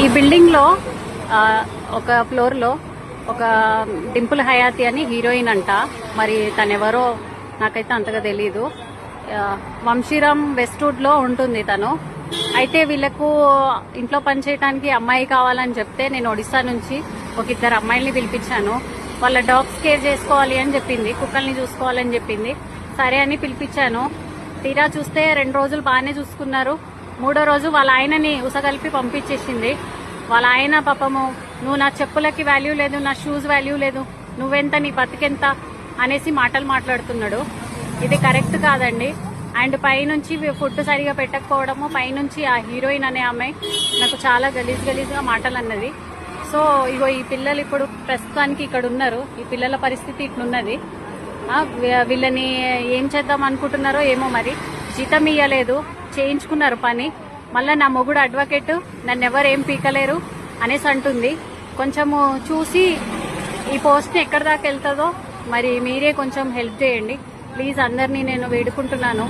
ఈ బిల్డింగ్ లో ఒక ఫ్లోర్ లో ఒక డింపుల్ హయాతి అని హీరోయిన్ అంట. మరి తనెవరో నాకైతే అంతగా తెలీదు. వంశీరామ్ వెస్ట్వుడ్ లో ఉంటుంది తను. అయితే వీళ్ళకు ఇంట్లో పని చేయడానికి అమ్మాయి కావాలని చెప్తే నేను ఒడిశా నుంచి ఒక 2 అమ్మాయిల్ని పిలిపించాను. వాళ్ళ డాగ్స్ కేర్ చేసుకోవాలి అని చెప్పింది, కుక్కల్ని చూసుకోవాలని చెప్పింది. సరే అని పిలిపించాను. తీరా చూస్తే 2 రోజులు బాగానే చూసుకున్నారు. 3వ రోజు వాళ్ళ ఆయనని ఉసగలిపి పంపించేసింది. వాళ్ళ ఆయన పాపము, నువ్వు నా చెప్పులకి వాల్యూ లేదు, నా షూస్ వాల్యూ లేదు, నువ్వెంత, నీ బతికెంత అనేసి మాటలు మాట్లాడుతున్నాడు. ఇది కరెక్ట్ కాదండి. అండ్ పైనుంచి ఫుడ్ సరిగా పెట్టకపోవడము, పైనుంచి ఆ హీరోయిన్ అనే అమ్మాయి నాకు చాలా గలీజ్గా మాటలు అన్నది. సో ఇగో ఈ పిల్లలు ఇప్పుడు ప్రస్తుతానికి ఇక్కడ ఉన్నారు. ఈ పిల్లల పరిస్థితి ఇట్లున్నది. వీళ్ళని ఏం చేద్దాం అనుకుంటున్నారో ఏమో. మరి జీతం ఇయ్యలేదు, చేయించుకున్నారు పని. మళ్ళీ నా మొగుడు అడ్వకేట్, నన్ను ఎవరేం పీకలేరు అనేసి అంటుంది. కొంచెము చూసి ఈ పోస్ట్ ఎక్కడి దాకా వెళ్తుందో మరి మీరే కొంచెం హెల్ప్ చేయండి ప్లీజ్. అందరినీ నేను వేడుకుంటున్నాను.